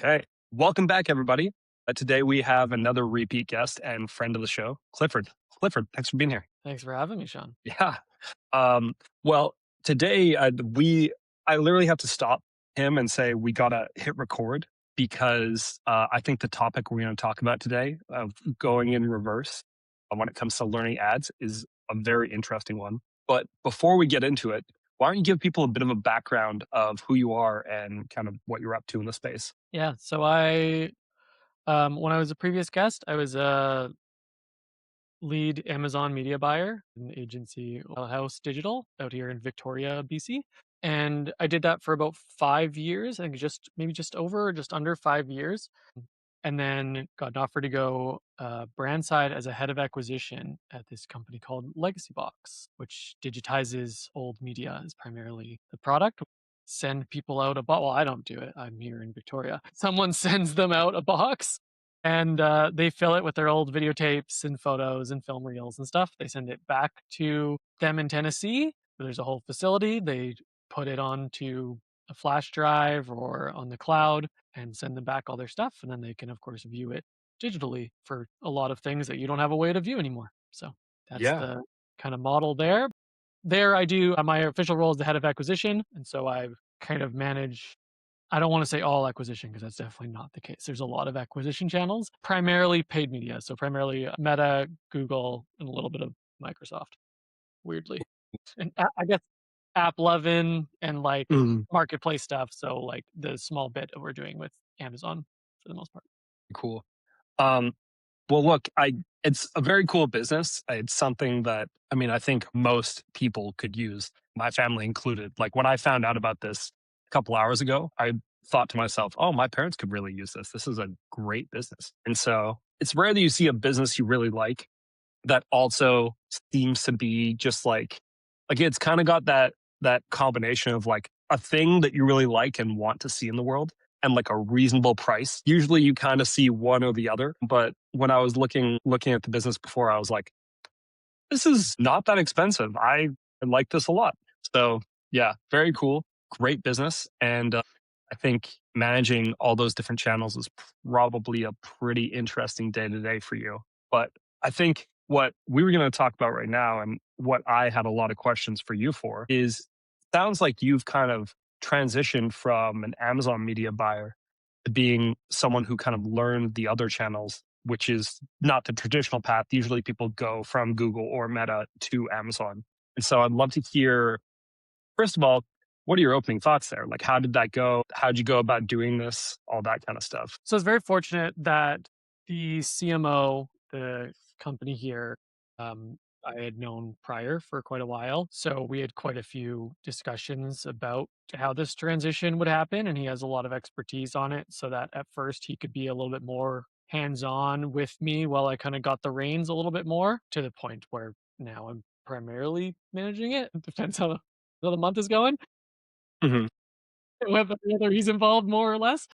Okay. Welcome back, everybody. Today we have another repeat guest and friend of the show, Clifford. Clifford, thanks for being here. Thanks for having me, Sean. Yeah. Well, today I literally have to stop him and say we gotta hit record because I think the topic we're going to talk about today of going in reverse when it comes to learning ads is a very interesting one. But before we get into it, why don't you give people a bit of a background of who you are and kind of what you're up to in the space? Yeah, so when I was a previous guest, I was a lead Amazon media buyer in the agency House Digital out here in Victoria, BC. And I did that for about 5 years, I think just under 5 years. And then got an offer to go brand side as a head of acquisition at this company called Legacy Box, which digitizes old media is primarily the product. Send people out a box. Well, I don't do it. I'm here in Victoria. Someone sends them out a box and they fill it with their old videotapes and photos and film reels and stuff. They send it back to them in Tennessee. There's a whole facility. They put it onto a flash drive or on the cloud and send them back all their stuff. And then they can, of course, view it digitally for a lot of things that you don't have a way to view anymore. So that's Yeah. the kind of model there. There, I do my official role is the head of acquisition. And so I kind of manage, I don't want to say all acquisition because that's definitely not the case. There's a lot of acquisition channels, primarily paid media. So primarily Meta, Google, and a little bit of Microsoft, weirdly. And I guess AppLovin and like Mhm. marketplace stuff. So like the small bit that we're doing with Amazon for the most part. Cool. Um, well, look, it's a very cool business. It's something that I think most people could use, my family included. Like when I found out about this a couple hours ago, I thought to myself, "Oh, my parents could really use this. This is a great business." And so it's rare that you see a business you really like that also seems to be just like it's kind of got that combination of like a thing that you really like and want to see in the world and like a reasonable price. Usually you kind of see one or the other, but when I was looking at the business before, I was like, this is not that expensive. I like this a lot. So yeah, very cool, great business, and I think managing all those different channels is probably a pretty interesting day to day for you. But I think what we were going to talk about right now, and what I had a lot of questions for you for, is sounds like you've kind of transitioned from an Amazon media buyer to being someone who kind of learned the other channels, which is not the traditional path. Usually people go from Google or Meta to Amazon. And so I'd love to hear, first of all, what are your opening thoughts there? Like, how did that go? How'd you go about doing this? All that kind of stuff. So it's very fortunate that the CMO, the company here, I had known prior for quite a while. So we had quite a few discussions about how this transition would happen. And he has a lot of expertise on it. So that at first he could be a little bit more hands on with me while I kind of got the reins a little bit more to the point where now I'm primarily managing it. It depends how the month is going. Hmm. Whether he's involved more or less.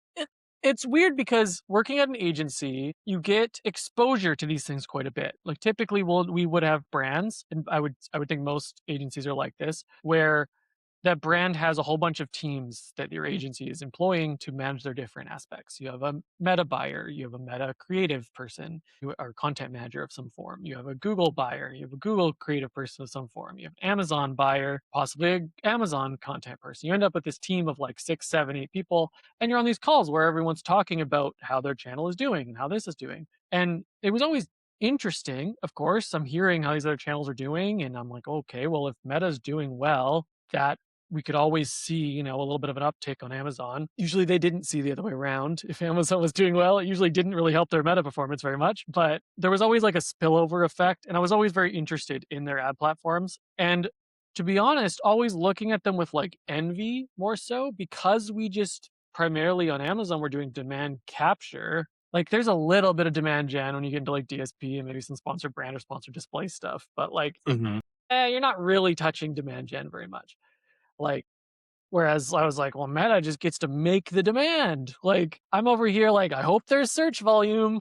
It's weird because working at an agency, you get exposure to these things quite a bit. Like typically we would have brands, and I would think most agencies are like this, where that brand has a whole bunch of teams that your agency is employing to manage their different aspects. You have a meta buyer, you have a meta creative person, you are a content manager of some form. You have a Google buyer, you have a Google creative person of some form. You have Amazon buyer, possibly an Amazon content person. You end up with this team of like 6, 7, 8 people, and you're on these calls where everyone's talking about how their channel is doing and how this is doing. And it was always interesting. Of course, I'm hearing how these other channels are doing, and I'm like, okay, well, if Meta's doing well, that we could always see, a little bit of an uptick on Amazon. Usually they didn't see the other way around. If Amazon was doing well, it usually didn't really help their meta performance very much, but there was always like a spillover effect. And I was always very interested in their ad platforms. And to be honest, always looking at them with like envy more so because we just primarily on Amazon, we're doing demand capture. Like there's a little bit of demand gen when you get into like DSP and maybe some sponsored brand or sponsored display stuff, but like, Hmm. you're not really touching demand gen very much. Like, whereas I was like, well, Meta just gets to make the demand. Like, I'm over here, like, I hope there's search volume.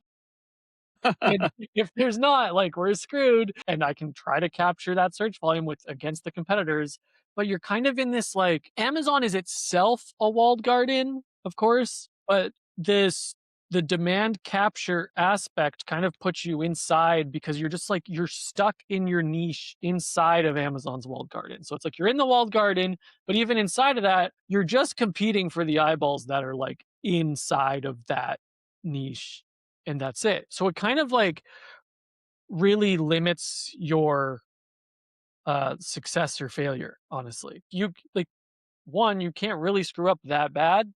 And if there's not, like, we're screwed. And I can try to capture that search volume with against the competitors. But you're kind of in this like Amazon is itself a walled garden, of course, but this the demand capture aspect kind of puts you inside because you're just like you're stuck in your niche inside of Amazon's walled garden. So it's like you're in the walled garden, but even inside of that, you're just competing for the eyeballs that are like inside of that niche, and that's it. So it kind of like really limits your success or failure, honestly. You like one, you can't really screw up that bad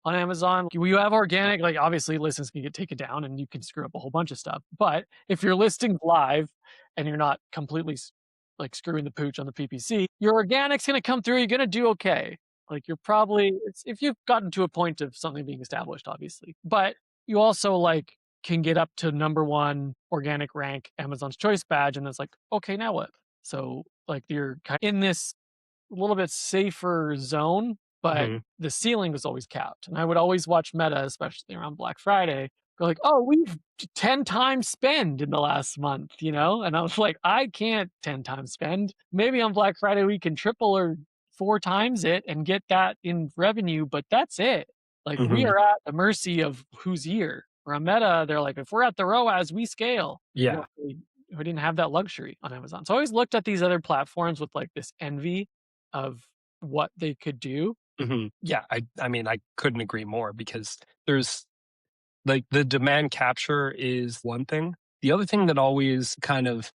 on Amazon. You have organic, like obviously listings can get taken down and you can screw up a whole bunch of stuff. But if your listing's live and you're not completely like screwing the pooch on the PPC, your organic's going to come through. You're going to do okay. Like you're probably, it's, if you've gotten to a point of something being established, obviously, but you also like can get up to number one organic rank, Amazon's choice badge. And it's like, okay, now what? So like you're kind of in this a little bit safer zone, but Mhm. the ceiling was always capped. And I would always watch Meta, especially around Black Friday, go like, "Oh, we've 10 times spend in the last month," you know? And I was like, "I can't 10 times spend. Maybe on Black Friday we can triple or 4 times it and get that in revenue, but that's it." Like we Mhm. are at the mercy of who's here. Where on Meta, they're like, "If we're at the ROAS, we scale." Yeah. We didn't have that luxury on Amazon. So I always looked at these other platforms with like this envy of what they could do. Mhm. Yeah, I mean, I couldn't agree more because there's like, the demand capture is one thing. The other thing that always kind of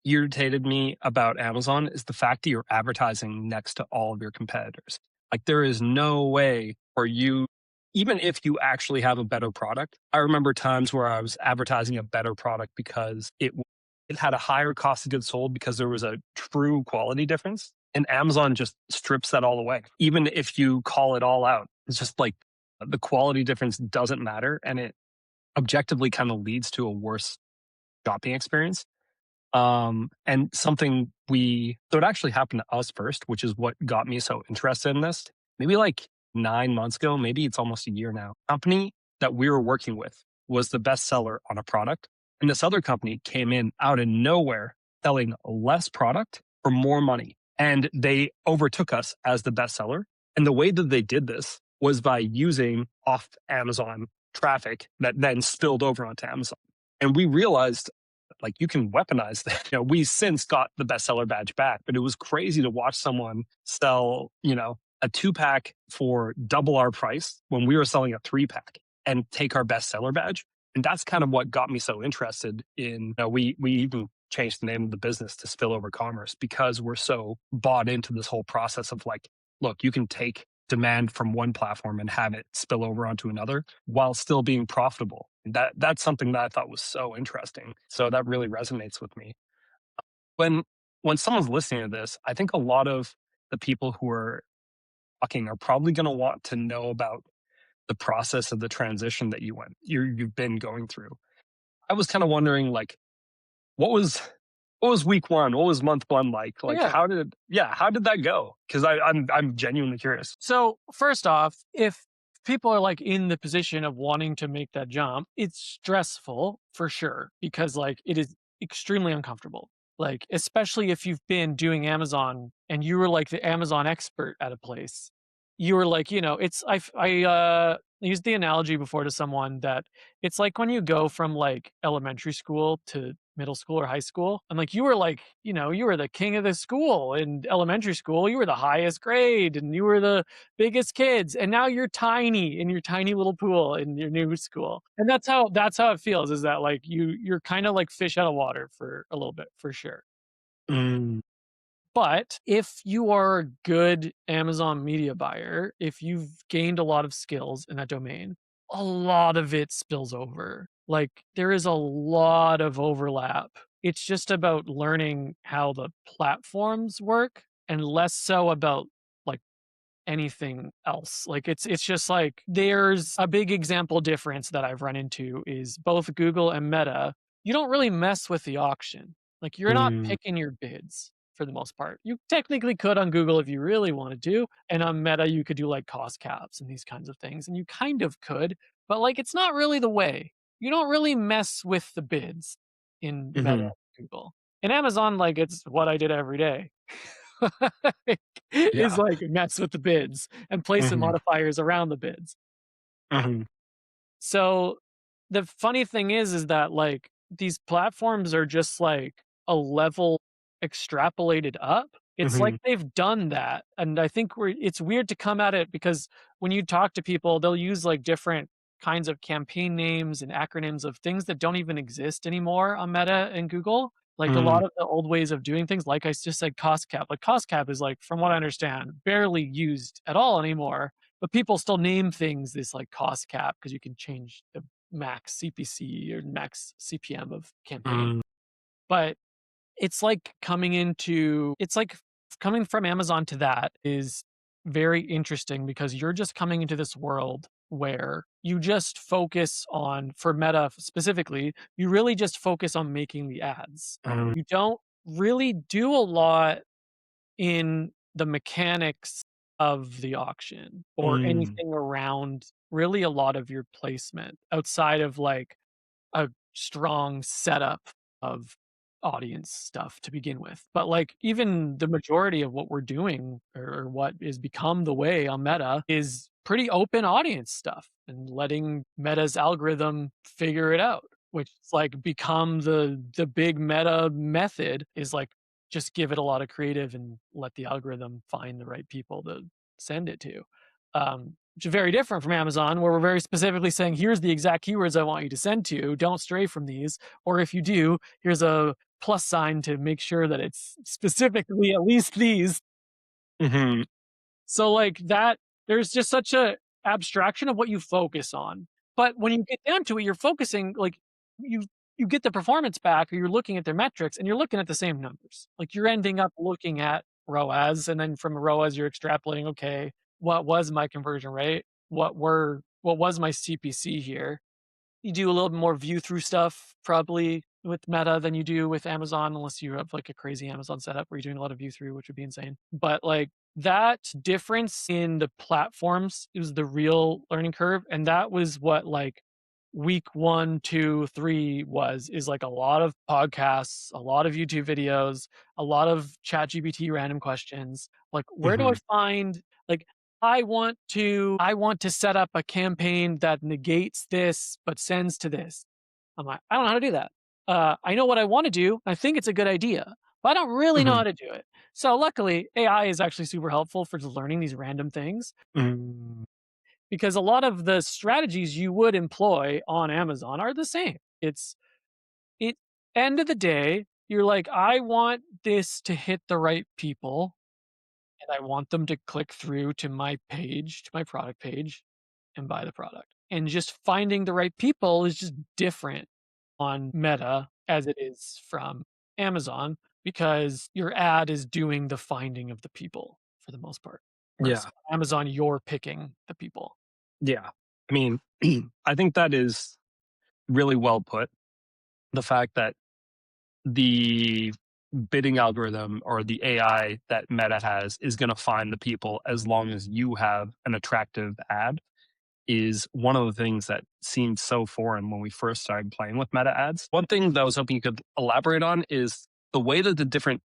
irritated me about Amazon is the fact that you're advertising next to all of your competitors. Like, there is no way for you, even if you actually have a better product. I remember times where I was advertising a better product because it had a higher cost of goods sold because there was a true quality difference. And Amazon just strips that all away. Even if you call it all out, it's just like the quality difference doesn't matter. And it objectively kind of leads to a worse shopping experience. And something so it actually happened to us first, which is what got me so interested in this. Maybe like 9 months ago, maybe it's almost a year now. Company that we were working with was the best seller on a product. And this other company came in out of nowhere selling less product for more money. And they overtook us as the best seller. And the way that they did this was by using off Amazon traffic that then spilled over onto Amazon. And we realized like you can weaponize that. We since got the bestseller badge back, but it was crazy to watch someone sell, a 2-pack for double our price when we were selling a 3-pack and take our bestseller badge. And that's kind of what got me so interested in, we even changed the name of the business to Spillover Commerce because we're so bought into this whole process of like, look, you can take demand from one platform and have it spill over onto another while still being profitable. That's something that I thought was so interesting. So that really resonates with me. When when someone's listening to this, I think a lot of the people who are talking are probably going to want to know about the process of the transition that you've been going through. I was kind of wondering like what was what was week one? What was month one like? Like Yeah. how did that go? Because I'm genuinely curious. So first off, if people are like in the position of wanting to make that jump, it's stressful for sure because like it is extremely uncomfortable. Like especially if you've been doing Amazon and you were like the Amazon expert at a place. You were like, it's I used the analogy before to someone that it's like when you go from like elementary school to middle school or high school and like you were like, you were the king of the school in elementary school, you were the highest grade and you were the biggest kids and now you're tiny in your tiny little pool in your new school. And that's how it feels is that like you're kind of like fish out of water for a little bit for sure. Mm, But if you are a good Amazon media buyer, if you've gained a lot of skills in that domain, a lot of it spills over. Like there is a lot of overlap. It's just about learning how the platforms work and less so about like anything else. Like it's just like there's a big example difference that I've run into is both Google and Meta. You don't really mess with the auction. Like you're not mm, picking your bids for the most part. You technically could on Google if you really wanted to, and on Meta you could do like cost caps and these kinds of things, and you kind of could, but like it's not really the way. You don't really mess with the bids in Meta mhm. and Google. In Amazon, like it's what I did every day. Is Yeah. like mess with the bids and place some Mhm. modifiers around the bids. Mhm. So the funny thing is that like these platforms are just like a level extrapolated up. It's like Mhm. they've done that. And I think it's weird to come at it because when you talk to people, they'll use like different kinds of campaign names and acronyms of things that don't even exist anymore on Meta and Google. Like a Mm. lot of the old ways of doing things, like I just said, cost cap. Like cost cap is like, from what I understand, barely used at all anymore, but people still name things this like cost cap because you can change the max CPC or max CPM of campaign. Mm. But it's like coming from Amazon to that is very interesting because you're just coming into this world where you just focus on, for Meta specifically, you really just focus on making the ads. Mm. You don't really do a lot in the mechanics of the auction or Mm. anything around really a lot of your placement outside of like a strong setup of audience stuff to begin with. But like even the majority of what we're doing or what is become the way on Meta is pretty open audience stuff and letting Meta's algorithm figure it out, which is like become the big Meta method is like just give it a lot of creative and let the algorithm find the right people to send it to. Which is very different from Amazon, where we're very specifically saying, here's the exact keywords I want you to send to. Don't stray from these. Or if you do, here's a plus sign to make sure that it's specifically at least these. Mhm. So like that, there's just such a abstraction of what you focus on. But when you get down to it, you're focusing like you you get the performance back, or you're looking at their metrics, and you're looking at the same numbers. Like you're ending up looking at ROAS, and then from ROAS, you're extrapolating. Okay, what was my conversion rate? What was my CPC here? You do a little bit more view through stuff probably with Meta than you do with Amazon, unless you have like a crazy Amazon setup where you're doing a lot of view through, which would be insane. But like that difference in the platforms is the real learning curve. And that was what like week 1, 2, 3 is like a lot of podcasts, a lot of YouTube videos, a lot of chat GPT random questions. Like, where do I Mhm. find like I want to set up a campaign that negates this but sends to this. I'm like, I don't know how to do that. I know what I want to do. I think it's a good idea, but I don't really know Mhm. how to do it. So luckily, AI is actually super helpful for just learning these random things Mm. because a lot of the strategies you would employ on Amazon are the same. It end of the day, you're like, I want this to hit the right people and I want them to click through to my page, to my product page, and buy the product. And just finding the right people is just different on Meta as it is from Amazon because your ad is doing the finding of the people for the most part. Whereas Yeah. on Amazon, you're picking the people. Yeah. I mean, I think that is really well put. The fact that the bidding algorithm or the AI that Meta has is going to find the people as long as you have an attractive ad is one of the things that seemed so foreign when we first started playing with Meta ads. One thing that I was hoping you could elaborate on is the way that the different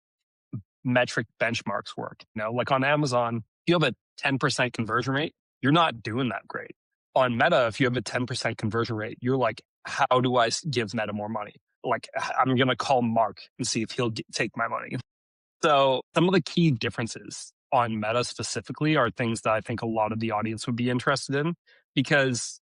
metric benchmarks work. You know, like on Amazon, if you have a 10% conversion rate, you're not doing that great. On Meta, if you have a 10% conversion rate, you're like, how do I give Meta more money? Like, I'm going to call Mark and see if he'll take my money. So, some of the key differences on Meta specifically are things that I think a lot of the audience would be interested in because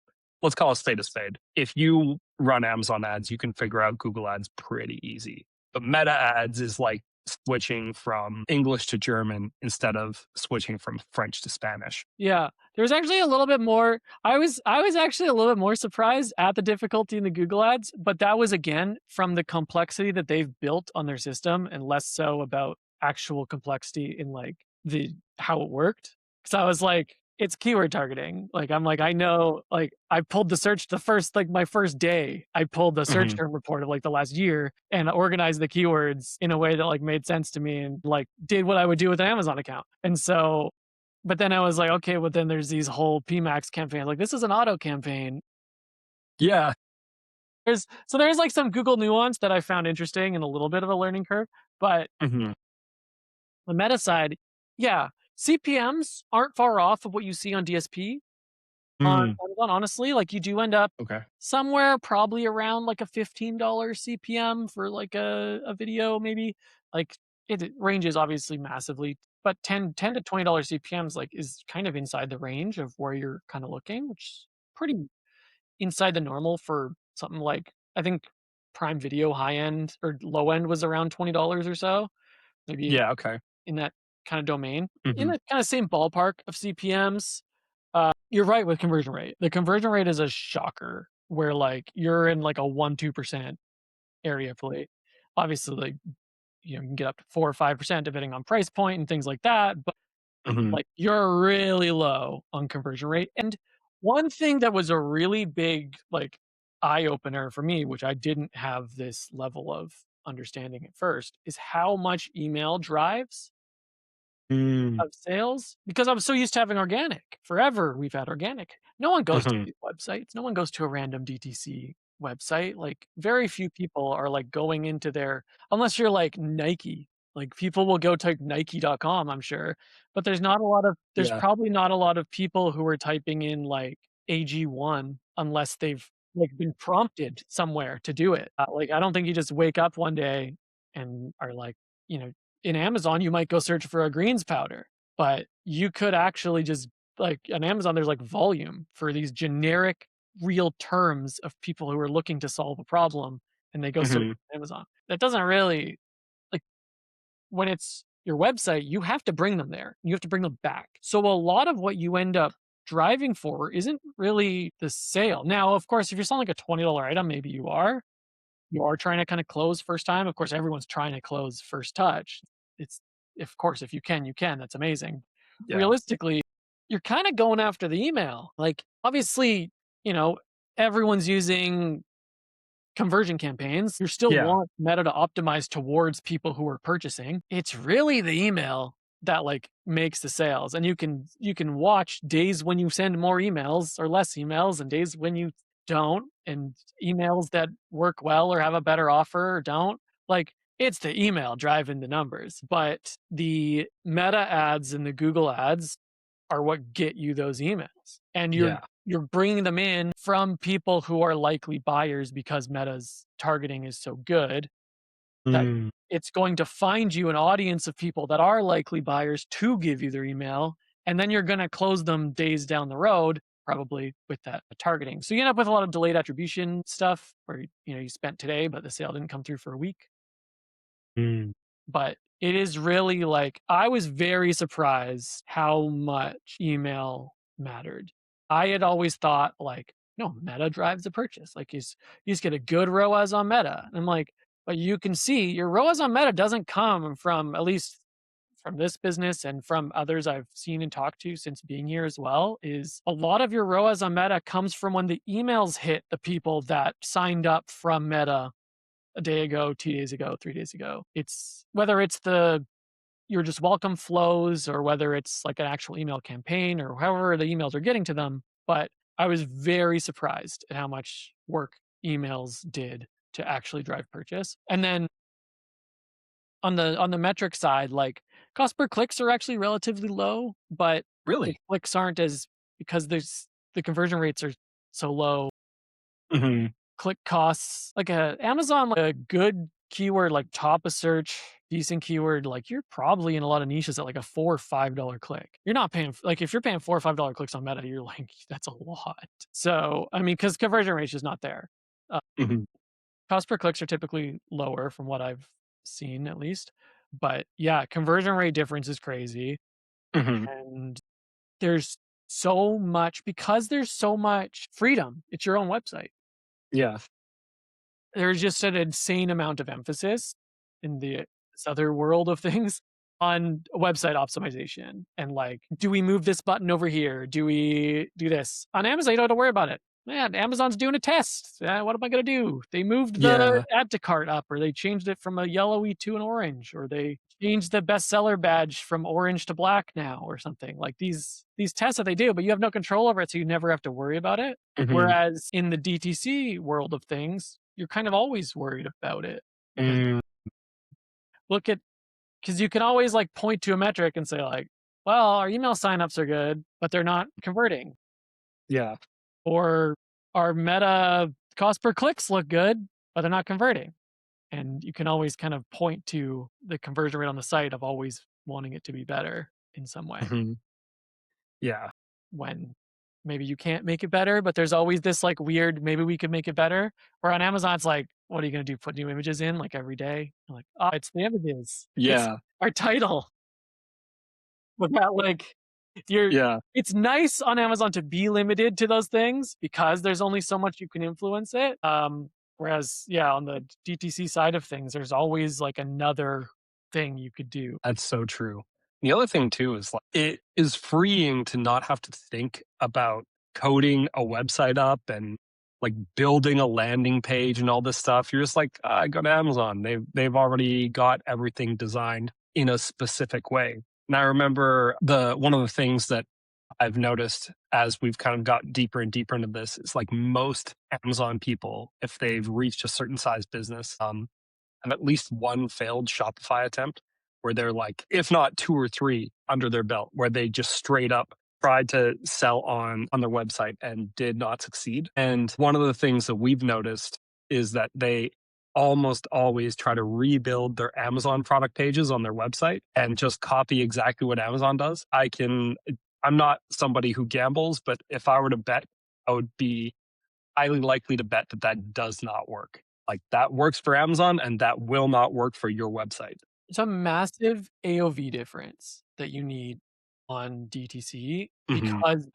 let's call a spade a spade. If you run Amazon ads, you can figure out Google ads pretty easy. But Meta ads is like switching from English to German instead of switching from French to Spanish. Yeah, there's actually a little bit more. I was actually a little bit more surprised at the difficulty in the Google ads, but that was again from the complexity that they've built on their system and less so about actual complexity in like the how it worked. Because I was like, it's keyword targeting. Like I'm like, I know, like I pulled the search the first like my first day, I pulled the search Mhm. term report of like the last year and organized the keywords in a way that like made sense to me and like did what I would do with an Amazon account. And so but then I was like, okay, well then there's these whole PMAX campaigns. Like this is an auto campaign. Yeah. There's like some Google nuance that I found interesting and a little bit of a learning curve. But Mhm. the meta side, yeah, CPMs aren't far off of what you see on DSP. on Mm, Amazon, honestly, like, you do end up okay. somewhere probably around, like, a $15 CPM for, like, a video maybe. Like, it ranges obviously massively, but ten to $20 CPMs, like, is kind of inside the range of where you're kinda looking, which is pretty inside the normal for something like I think Prime Video high end or low end was around $20 or so, maybe Yeah, okay. in that kinda domain. In Mhm. the kinda same ballpark of CPMs. You're right with conversion rate. The conversion rate is a shocker where, like, you're in, like, a 1-2% area play. Obviously, like, you can get up to 4 or 5% depending on price point and things like that, but, Mhm. like, you're really low on conversion rate, and one thing that was a really big, like, eye opener for me, which I didn't have this level of understanding at first, is how much email drives Mm, of sales, because I was so used to having organic. Forever, we've had organic. No one goes to mhm. these websites. No one goes to a random DTC website. Like, very few people are, like, going into their unless you're like Nike. Like, people will go to Nike.com, I'm sure, but there's Yeah. probably not a lot of people who are typing in, like, AG1 unless they've, like, been prompted somewhere to do it. Like, I don't think you just wake up one day and are like, you know, in Amazon, you might go search for a greens powder, but you could actually just like on Amazon, there's like volume for these generic real terms of people who are looking to solve a problem and they go search Mhm. on Amazon. That doesn't really like when it's your website, you have to bring them there. You have to bring them back. So a lot of what you end up driving for isn't really the sale. Now, of course, if you're selling like a $20 item, maybe you are trying to kinda close first time. Of course, everyone's trying to close first touch. It's of course, if you can, you can, that's amazing. Yeah. Realistically, you're kinda going after the email. Like, obviously, you know, everyone's using conversion campaigns. You still Yeah. want Meta to optimize towards people who are purchasing. It's really the email that, like, makes the sales, and you can watch days when you send more emails or less emails and days when you don't, and emails that work well or have a better offer or don't. Like, it's the email driving the numbers, but the Meta ads and the Google ads are what get you those emails. And you're Yeah. you're bringing them in from people who are likely buyers because Meta's targeting is so good that Mm, it's going to find you an audience of people that are likely buyers to give you their email, and then you're gonna close them days down the road, probably with that targeting. So you end up with a lot of delayed attribution stuff where, you spent today, but the sale didn't come through for a week. mm. But it is really like I was very surprised how much email mattered. I had always thought like, no, Meta drives the purchase. Like you just get a good ROAS on Meta. And I'm like, but you can see your ROAS on Meta doesn't come from at least from this business and from others I've seen and talked to since being here as well, is a lot of your ROAS on Meta comes from when the emails hit the people that signed up from Meta a day ago, 2 days ago, 3 days ago. It's whether it's the your just welcome flows or whether it's like an actual email campaign or however the emails are getting to them, but I was very surprised at how much work emails did to actually drive purchase. And then on the metric side, like cost per clicks are actually relatively low, but the Really? clicks aren't as because there's the conversion rates are so low. Mhm. Click costs, like, a Amazon, like, a good keyword, like, top of search, decent keyword, like, you're probably in a lot of niches at, like, a $4 or $5 click. You're not paying like, if you're paying $4 or $5 clicks on Meta, you're like, "That's a lot." So, I mean, because conversion rate is just not there. Uh, Mhm. Cost per clicks are typically lower from what I've seen, at least. But, yeah, conversion rate difference is crazy, Mhm. and there's so much because there's so much freedom. It's your own website. Yeah. There's just an insane amount of emphasis in this other world of things on website optimization and like, do we move this button over here? Do we do this? On Amazon, you don't have to worry about it. Man, Amazon's doing a test. What am I gonna do? They moved the Yeah. add to cart up, or they changed it from a yellowy to an orange, or they changed the bestseller badge from orange to black now, or something. Like these tests that they do, but you have no control over it, so you never have to worry about it. Mhm. Whereas in the DTC world of things, you're kind of always worried about it because Mm, look at because you can always like point to a metric and say like, well, our email signups are good, but they're not converting. Yeah. Or our meta cost per clicks look good, but they're not converting. And you can always kind of point to the conversion rate on the site of always wanting it to be better in some way Mhm. Yeah. when maybe you can't make it better, but there's always this like weird, maybe we could make it better. Where on Amazon, it's like, what are you going to do? Put new images in like every day? You're like, oh, it's the images. It's Yeah. our title. Without like you're Yeah. it's nice on Amazon to be limited to those things because there's only so much you can influence it. Whereas, yeah, on the DTC side of things, there's always like another thing you could do. That's so true. The other thing too is like it is freeing to not have to think about coding a website up and like building a landing page and all this stuff. You're just like, I go to Amazon. They've already got everything designed in a specific way. And I remember the one of the things that I've noticed as we've kind of got deeper and deeper into this is like most Amazon people, if they've reached a certain size business, have at least one failed Shopify attempt where they're like, if not two or three under their belt, where they just straight up tried to sell on their website and did not succeed. And one of the things that we've noticed is that they almost always try to rebuild their Amazon product pages on their website and just copy exactly what Amazon does. I'm not somebody who gambles, but if I were to bet, I would be highly likely to bet that that does not work. Like that works for Amazon and that will not work for your website. It's a massive AOV difference that you need on DTC Mhm. because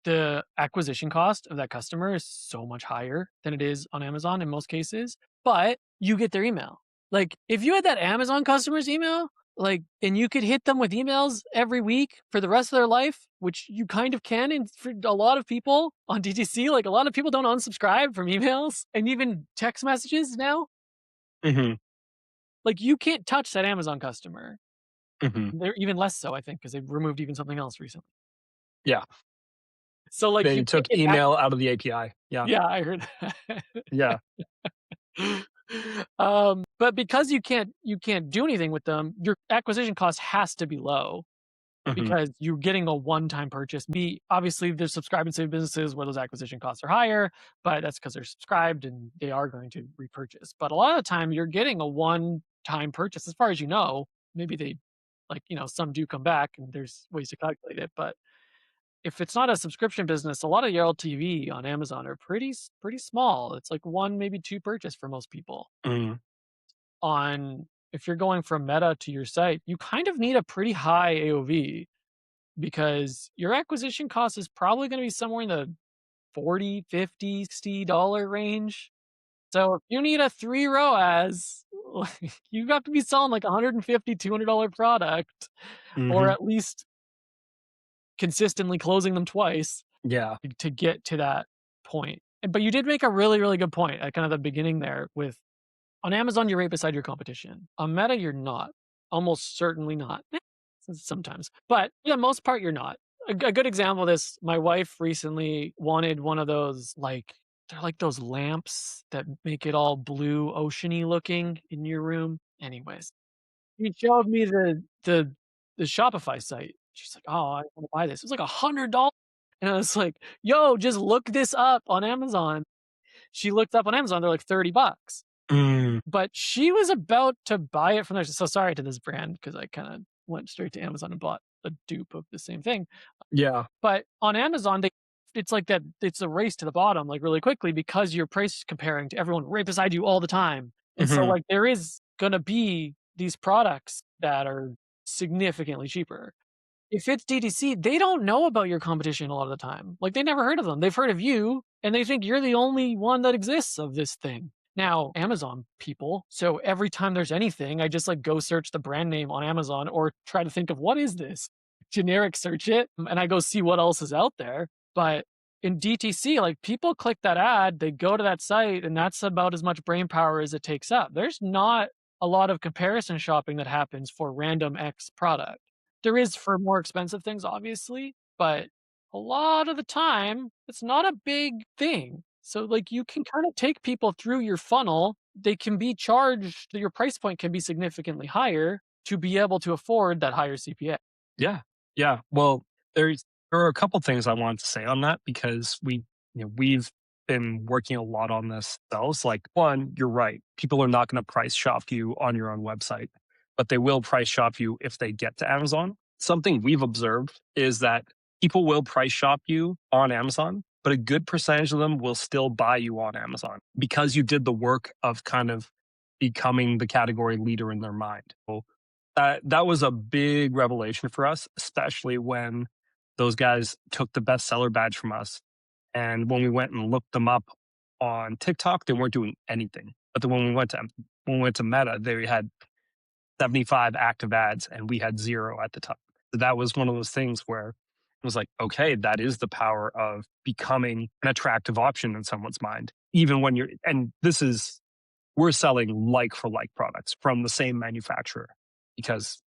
the acquisition cost of that customer is so much higher than it is on Amazon in most cases, but you get their email. Like, if you had that Amazon customer's email, like, and you could hit them with emails every week for the rest of their life, which you kind of can, and for a lot of people on DTC, like, a lot of people don't unsubscribe from emails and even text messages now. Mhm. Like, you can't touch that Amazon customer. Mhm. They're even less so, I think, because 'cause they've removed even something else recently. Yeah. So, like, They you can't took get back. email out of the API. Yeah. Yeah, I heard Yeah. that. But because you can't do anything with them, your acquisition cost has to be low Mhm. because you're getting a one-time purchase. Obviously, there's subscribe and save businesses where those acquisition costs are higher, but that's because 'cause they're subscribed and they are going to repurchase. But a lot of the time, you're getting a one-time purchase as far as you know. Maybe they like, some do come back and there's ways to calculate it, but if it's not a subscription business, a lot of your LTV on Amazon are pretty small. It's like one, maybe two purchase for most people. Mhm. On If you're going from Meta to your site, you kind of need a pretty high AOV because your acquisition cost is probably going to be somewhere in the 40, 50, $60 range. So if you need a 3 ROAS, you have to be selling like $150, $200 product or Mhm. at least consistently closing them twice Yeah. to get to that point. But you did make a really, really good point at kind of the beginning there with on Amazon, you're right beside your competition. On Meta, you're not. Almost certainly not. Sometimes. But for the most part, you're not. A good example of this, my wife recently wanted one of those, like, they're like those lamps that make it all blue, oceany looking in your room. Anyways, she showed me the Shopify site. She's like, "Oh, I wanna buy this." It was like $100. And I was like, "Yo, just look this up on Amazon." She looked up on Amazon, they're like 30 bucks. Mm. But she was about to buy it from there. So sorry to this brand because I kinda went straight to Amazon and bought a dupe of the same thing. Yeah. But on Amazon, it's like that it's a race to the bottom, like, really quickly because you're price comparing to everyone right beside you all the time. And so, Mhm. like, there is gonna be these products that are significantly cheaper. If it's DTC, they don't know about your competition a lot of the time. Like, they never heard of them. They've heard of you, and they think you're the only one that exists of this thing. Now, Amazon people, so every time there's anything, I just, like, go search the brand name on Amazon or try to think of what is this? Generic search it, and I go see what else is out there. But in DTC, like, people click that ad, they go to that site, and that's about as much brain power as it takes up. There's not a lot of comparison shopping that happens for random X product. There is for more expensive things, obviously, but a lot of the time, it's not a big thing. So, like, you can kinda take people through your funnel. They can be charged your price point can be significantly higher to be able to afford that higher CPA. Yeah. Yeah. Well, there's There are a couple things I wanted to say on that because we've been working a lot on this ourselves. Like one, you're right. People are not going to price shop you on your own website, but they will price shop you if they get to Amazon. Something we've observed is that people will price shop you on Amazon, but a good percentage of them will still buy you on Amazon because you did the work of kind of becoming the category leader in their mind. So that was a big revelation for us, especially when those guys took the bestseller badge from us. And when we went and looked them up on TikTok, they weren't doing anything. But then when we went to Meta, they had 75 active ads and we had zero at the time. So that was one of those things where it was like, okay, that is the power of becoming an attractive option in someone's mind. Even when and this is we're selling like for like products from the same manufacturer because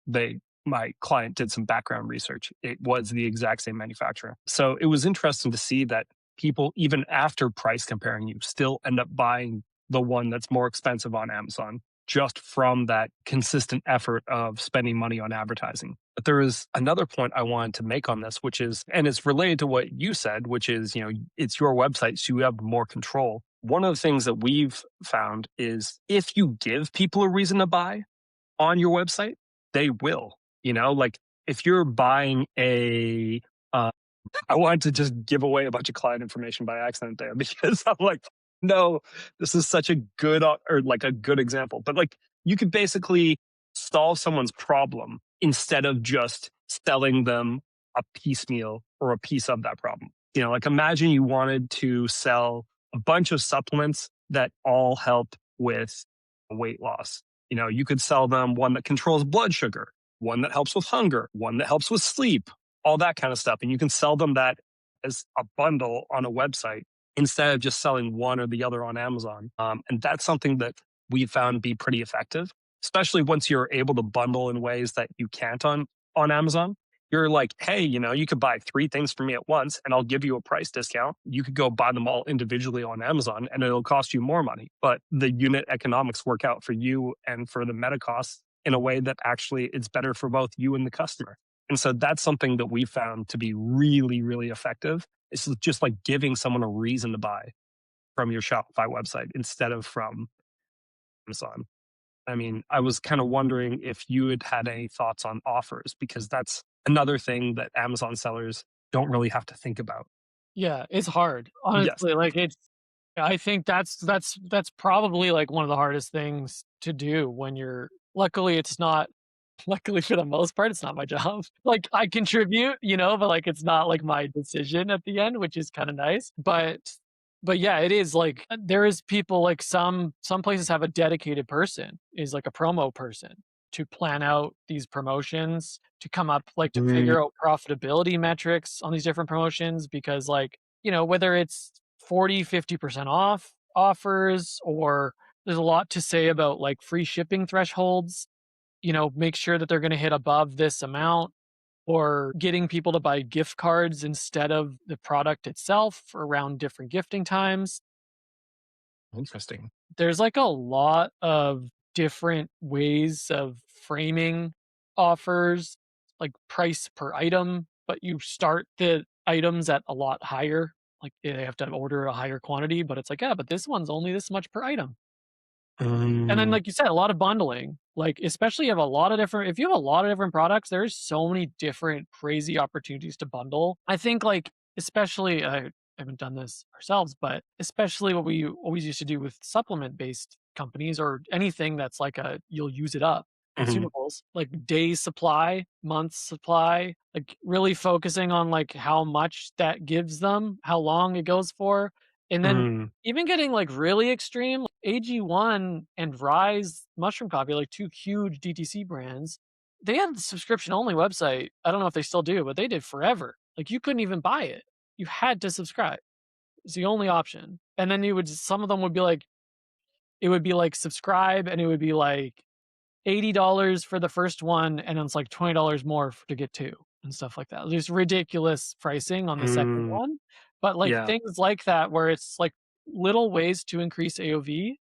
my client did some background research. It was the exact same manufacturer. So it was interesting to see that people, even after price comparing you, still end up buying the one that's more expensive on Amazon just from that consistent effort of spending money on advertising. But there is another point I wanted to make on this, which is, and it's related to what you said, which is, it's your website, so you have more control. One of the things that we've found is if you give people a reason to buy on your website, they will. Like if you're buying uh, I wanted to just give away a bunch of client information by accident there because I'm like, no, this is such a good or like a good example. But like you could basically solve someone's problem instead of just selling them a piecemeal or a piece of that problem. Like imagine you wanted to sell a bunch of supplements that all help with weight loss. You could sell them one that controls blood sugar, one that helps with hunger, one that helps with sleep, all that kind of stuff. And you can sell them that as a bundle on a website instead of just selling one or the other on Amazon. And that's something that we found to be pretty effective, especially once you're able to bundle in ways that you can't on Amazon. You're like, hey, you could buy three things from me at once and I'll give you a price discount. You could go buy them all individually on Amazon and it'll cost you more money. But the unit economics work out for you and for the meta costs in a way that actually is better for both you and the customer. And so that's something that we found to be really, really effective. It's just like giving someone a reason to buy from your Shopify website instead of from Amazon. I mean, I was kind of wondering if you had any thoughts on offers because that's another thing that Amazon sellers don't really have to think about. Yeah, it's hard. Yes. Honestly, like I think that's probably like one of the hardest things to do when you're luckily it's not luckily for the most part it's not my job. Like I contribute, but like it's not like my decision at the end, which is kind of nice. But yeah, it is like there is people like some places have a dedicated person is like a promo person to plan out these promotions, to come up like to Mm, figure out profitability metrics on these different promotions because like, whether it's 40, 50% off offers or there's a lot to say about like free shipping thresholds, make sure that they're going to hit above this amount or getting people to buy gift cards instead of the product itself around different gifting times. interesting. There's like a lot of different ways of framing offers, like price per item, but you start the items at a lot higher. Like they have to order a higher quantity, but it's like, yeah, but this one's only this much per item. And then, Mm, like you said, a lot of bundling. Like, especially if you have a lot of different products, there's so many different crazy opportunities to bundle. I think, like, especially, I haven't done this ourselves, but especially what we always used to do with supplement based companies or anything that's like you'll use it up mhm, consumables, like days supply, months supply, like really focusing on like how much that gives them, how long it goes for. And then mm, even getting, like, really extreme, like, AG1 and Rise Mushroom Coffee, like, 2 huge DTC brands, they had a subscription-only website. I don't know if they still do, but they did forever. Like, you couldn't even buy it. You had to subscribe. It's the only option. And then you would some of them would be like it would be like subscribe, and it would be like $80 for the first one, and then it's like $20 more to get 2 and stuff like that. Just ridiculous pricing on the second mm, one. But, like, yeah. things like that where it's, like, little ways to increase AOV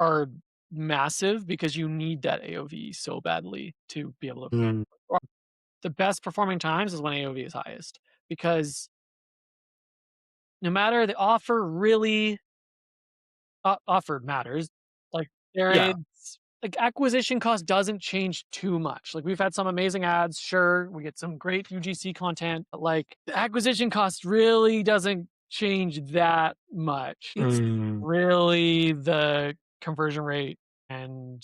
are massive because you need that AOV so badly to be able to Mm. the best performing times is when AOV is highest because no matter the offer really offer matters. Like there Yeah. is like acquisition cost doesn't change too much. Like we've had some amazing ads, sure, we get some great UGC content, but like the acquisition cost really doesn't change that much. It's Mm, really the conversion rate and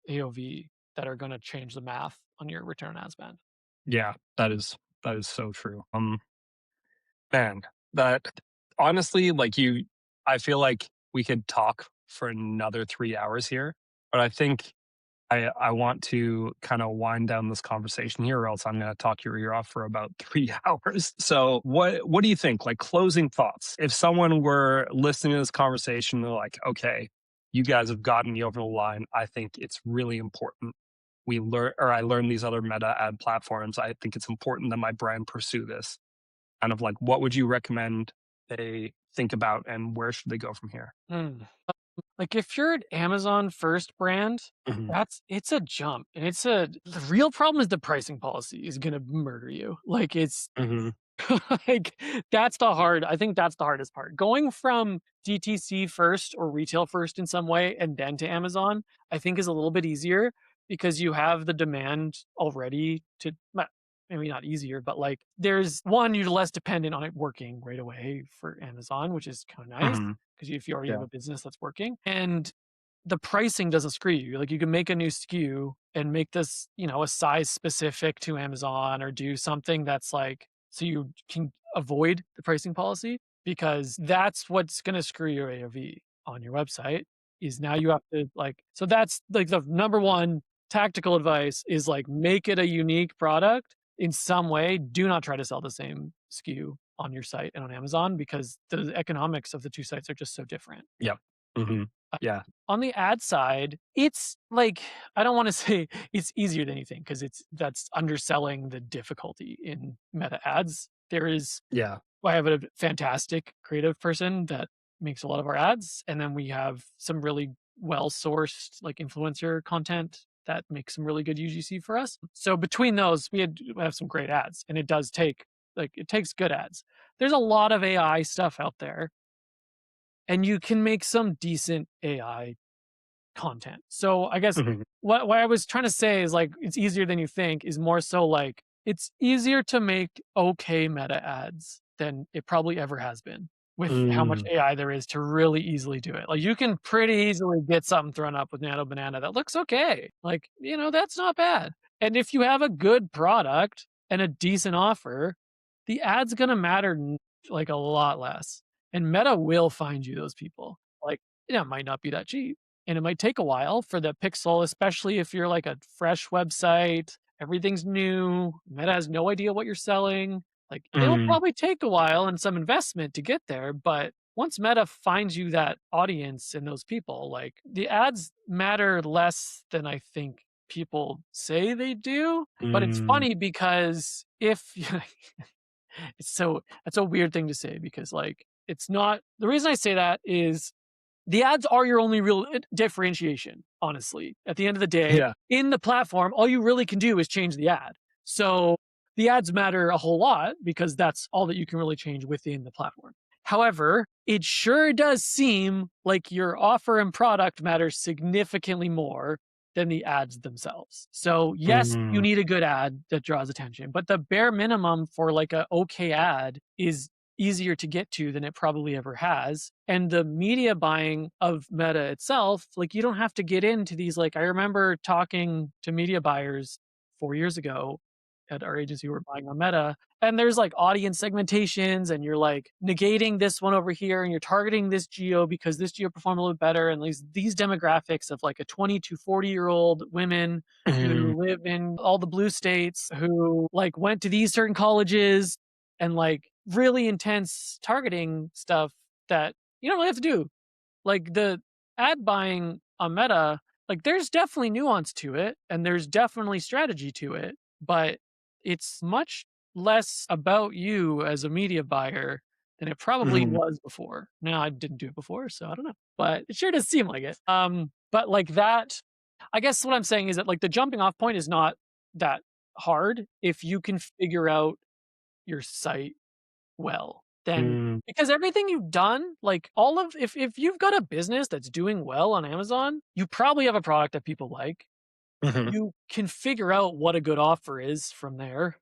AOV that are going to change the math on your return on ad spend. yeah, that is so true. Man, that honestly, like I feel like we could talk for another 3 hours here, but I think I want to kinda wind down this conversation here, or else I'm gonna talk your ear off for about 3 hours. So, what do you think? Like, closing thoughts. If someone were listening to this conversation, they're like, "Okay, you guys have gotten me over the line. I think it's really important I learn these other meta ad platforms. I think it's important that my brand pursue this." Kind of like, what would you recommend they think about, and where should they go from here? Mm. Like if you're an Amazon first brand, Mhm, it's a jump. And the real problem is the pricing policy is gonna murder you. Like it's mhm, like I think that's the hardest part. Going from DTC first or retail first in some way and then to Amazon, I think is a little bit easier because you have the demand already to maybe not easier, but like there's one, you're less dependent on it working right away for Amazon, which is kind of nice mhm. because if you already have Yeah. a business that's working. And the pricing doesn't screw you. Like you can make a new SKU and make this, a size specific to Amazon or do something that's like so you can avoid the pricing policy because that's what's going to screw your AOV on your website is now you have to like so that's like the number one tactical advice is like make it a unique product in some way. Do not try to sell the same SKU on your site and on Amazon because the economics of the two sites are just so different. Yep. Mhm. Uh, Yeah. On the ad side, it's like I don't wanna say it's easier than anything because that's underselling the difficulty in meta ads. There is Yeah. I have a fantastic creative person that makes a lot of our ads, and then we have some really well-sourced, like, influencer content that makes some really good UGC for us. So between those, we have some great ads, and it takes good ads. There's a lot of AI stuff out there, and you can make some decent AI content. So I guess Mhm. what I was trying to say is like it's easier than you think is more so like it's easier to make okay meta ads than it probably ever has been with how much Mm. AI there is to really easily do it. Like you can pretty easily get something thrown up with Nano Banana that looks okay. Like, that's not bad. And if you have a good product and a decent offer, the ad's going to matter like a lot less. And Meta will find you those people. Like, it might not be that cheap and it might take a while for the pixel, especially if you're like a fresh website, everything's new, Meta has no idea what you're selling. Like it'll Mm. probably take a while and some investment to get there, but once Meta finds you that audience and those people, like the ads matter less than I think people say they do. But it's Mm. funny because if it's so that's a weird thing to say because like it's not the reason I say that is the ads are your only real differentiation, honestly. At the end of the day, Yeah. in the platform, all you really can do is change the ad. So the ads matter a whole lot because that's all that you can really change within the platform. However, it sure does seem like your offer and product matters significantly more than the ads themselves. So, yes, you Mm. need a good ad that draws attention, but the bare minimum for like a okay ad is easier to get to than it probably ever has. And the media buying of Meta itself, like you don't have to get into these. Like I remember talking to media buyers 4 years ago at our agency, we were buying on Meta, and there's like audience segmentations, and you're like negating this one over here, and you're targeting this geo because this geo performed a little better, and these demographics of like a 20 to 40-year-old women Mhm. who live in all the blue states who like went to these certain colleges and like really intense targeting stuff that you don't really have to do. Like the ad buying on Meta, like there's definitely nuance to it and there's definitely strategy to it, but it's much less about you as a media buyer than it probably Mhm. was before. Now I didn't do it before, so I don't know. But it sure does seem like it. But like that, I guess what I'm saying is that like the jumping off point is not that hard if you can figure out your site well, then Mm, because everything you've done, like all of if you've got a business that's doing well on Amazon, you probably have a product that people like. mhm, You can figure out what a good offer is from there.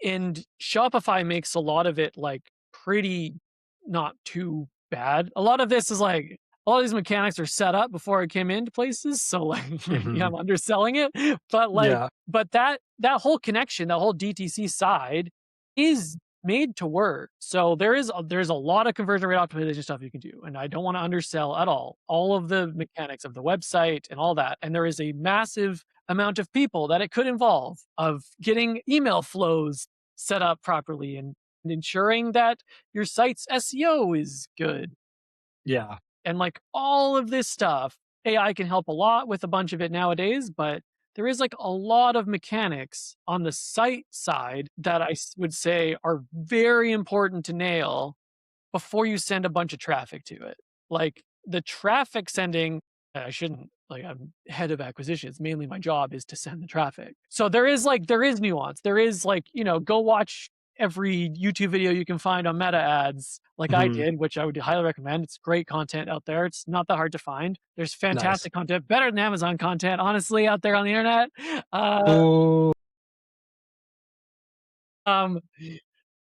And Shopify makes a lot of it like pretty not too bad. A lot of this is like all these mechanics are set up before I came into places, so like maybe mhm. I'm underselling it, but Yeah, that whole connection, that whole DTC side is made to work. So there's a lot of conversion rate optimization stuff you can do, and I don't want to undersell at all of the mechanics of the website and all that. And there is a massive amount of people that it could involve of getting email flows set up properly and ensuring that your site's SEO is good yeah, and like all of this stuff. AI can help a lot with a bunch of it nowadays, but there is like a lot of mechanics on the site side that would say are very important to nail before you send a bunch of traffic to it. Like the traffic sending, I shouldn't like I'm head of acquisitions. Mainly my job is to send the traffic. So there is nuance. There is like, go watch every YouTube video you can find on meta ads like I mhm. did, which I would highly recommend. It's great content out there. It's not that hard to find. There's Nice. fantastic content, better than Amazon content, honestly, out there on the internet. Uh, Oh, um,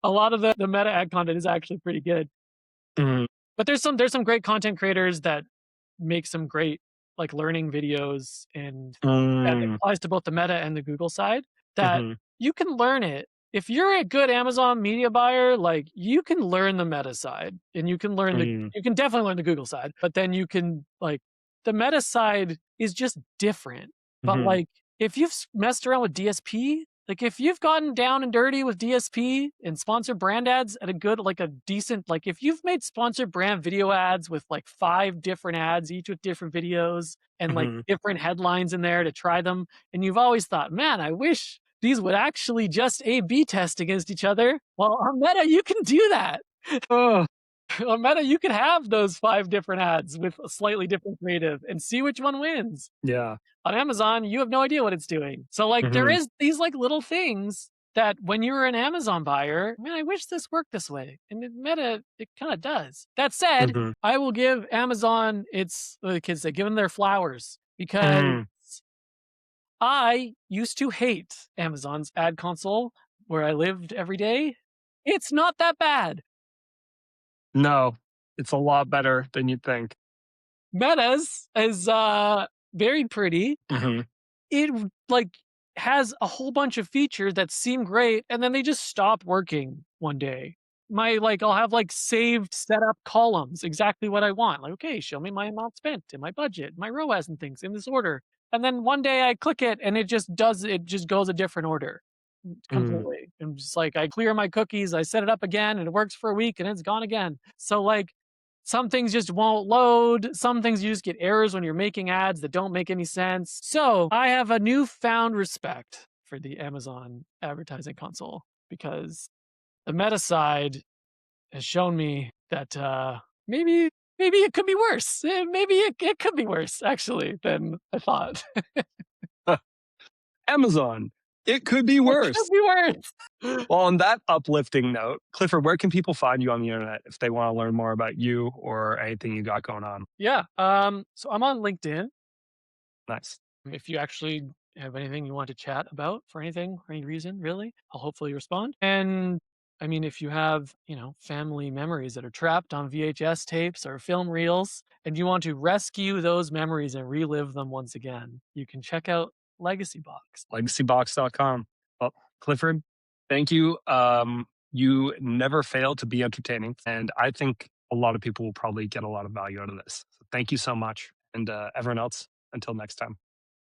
a lot of the meta ad content is actually pretty good. mhm, But there's some great content creators that make some great, like, learning videos, and that mm, applies to both the Meta and the Google side, that mhm, you can learn it. If you're a good Amazon media buyer, like, you can learn the Meta side, and mm, you can definitely learn the Google side, but then you can, like the Meta side is just different. But, mhm, like, if you've messed around with DSP, like, if you've gotten down and dirty with DSP and sponsored brand ads at a decent, like, if you've made sponsored brand video ads with like 5 different ads, each with different videos and like mhm. different headlines in there to try them, and you've always thought, man, I wish these would actually just A/B test against each other. Well, on Meta, you can do that. Oh, On Meta, you can have those 5 different ads with a slightly different creative and see which one wins. yeah, On Amazon, you have no idea what it's doing. So, like, there mhm, is these, like, little things that when you're an Amazon buyer, man, I wish this worked this way. And in Meta, it kinda does. That said, mhm, I will give Amazon its what the kids say, give them their flowers, because mm. I used to hate Amazon's ad console where I lived every day. It's not that bad. No, it's a lot better than you'd think. Meta's is, very pretty. Mhm, It like, has a whole bunch of features that seem great, and then they just stop working one day. I'll have, like, saved set up columns, exactly what I want. Like, "Okay, show me my amount spent and my budget, my ROAS and things in this order." And then one day I click it and it just goes a different order, mm, completely. I'm just like, I clear my cookies, I set it up again, and it works for a week, and it's gone again. So, like, some things just won't load. Some things you just get errors when you're making ads that don't make any sense. So I have a newfound respect for the Amazon advertising console because the meta side has shown me that maybe it could be worse. Maybe it could be worse actually than I thought. Amazon, it could be It could worse. be worse. Well, on that uplifting note, Clifford, where can people find you on the internet if they wanna learn more about you or anything you got going on? Yeah. So I'm on LinkedIn. Nice. If you actually have anything you want to chat about for anything, for any reason, really, I'll hopefully respond. And I mean, if you have, family memories that are trapped on VHS tapes or film reels, and you want to rescue those memories and relive them once again, you can check out Legacy Box. Legacybox.com. Well, Clifford, thank you. You never fail to be entertaining, and I think a lot of people will probably get a lot of value out of this. So thank you so much, and everyone else, until next time.